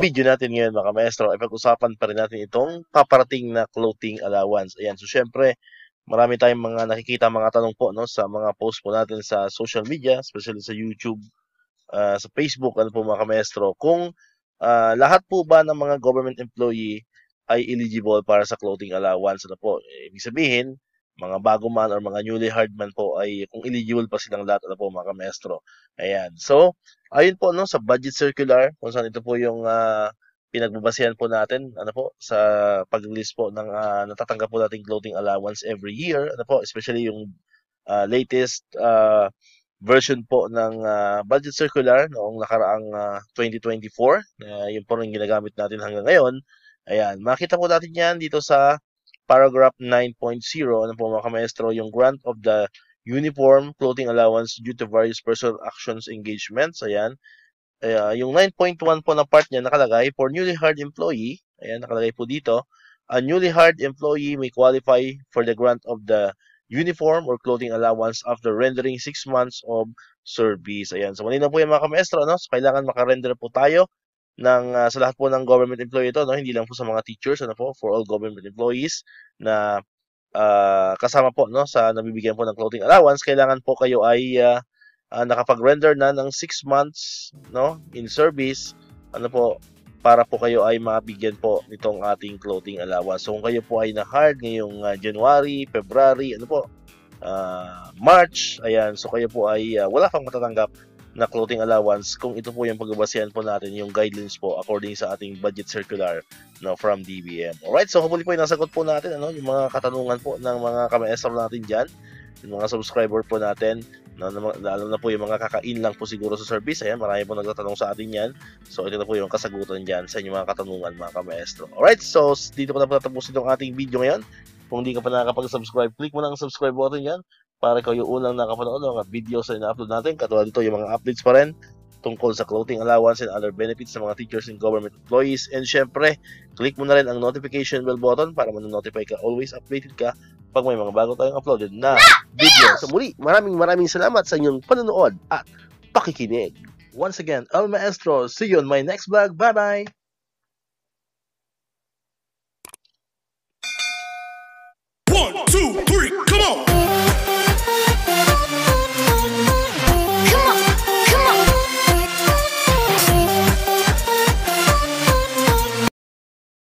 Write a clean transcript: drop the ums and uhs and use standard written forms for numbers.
video natin ngayon mga maestro ay pag-usapan pa rin natin itong paparating na clothing allowance. Ayan, so syempre, marami tayong mga nakikita mga tanong po no sa mga post po natin sa social media, especially sa YouTube, sa Facebook, ano po mga maestro, kung lahat po ba ng mga government employee ay eligible para sa clothing allowance. Ano po? Ibig sabihin, mga bago man or mga newly hired man po ay kung eligible pa silang lahat, ano po mga maestro. Ayan. So, ayun po no sa budget circular kung saan ito po yung pinagbabasehan po natin ano po sa pag-list po ng natatanggap po nating clothing allowance every year, ano po, especially yung latest version po ng budget circular noong nakaraang 2024. Yun po rin ginagamit natin hanggang ngayon. Ayan, makita po natin yan dito sa paragraph 9.0, ano po mga maestro, yung grant of the uniform clothing allowance due to various personal actions engagements. Ayan. Yung 9.1 po na part niya nakalagay for newly hired employee. Ayan, nakalagay po dito. A newly hired employee may qualify for the grant of the uniform or clothing allowance after rendering 6 months of service. Ayan. So, malinaw po yung mga maestro, no? So, kailangan makarender po tayo ng sa lahat po ng government employee ito, no? Hindi lang po sa mga teachers, ano po, for all government employees na kasama po no sa nabibigyan po ng clothing allowance. Kailangan po kayo ay nakapag-render na ng 6 months no in service, ano po, para po kayo ay mabigyan po nitong ating clothing allowance. So kung kayo po ay na-hired ngayong January, February, ano po, March, ayan, so kayo po ay wala pang matatanggap na clothing allowance kung ito po yung pagbabasehan po natin, yung guidelines po according sa ating budget circular no from DBM. Alright, so hopefully po yung nasagot po natin ano yung mga katanungan po ng mga kamaestro natin diyan, yung mga subscriber po natin, lalo na po yung mga kakain lang po siguro sa service. Ayan, marami po nagtatanong sa atin yan. So ito na po yung kasagutan dyan sa inyong mga katanungan mga kamaestro. Alright, so dito po na po natapos itong ating video ngayon. Kung di ka pa nakakapag-subscribe, click mo lang ang subscribe button yan para kayo unang nakapanood ng mga videos na ina-upload natin. Katulad dito yung mga updates pa rin tungkol sa clothing allowance and other benefits sa mga teachers and government employees. And syempre, click mo na rin ang notification bell button para ma-notify ka, always updated ka pag may mga bago tayong uploaded na video. So muli, maraming salamat sa inyong panonood at pakikinig. Once again, El Maestro, see you on my next vlog. Bye-bye!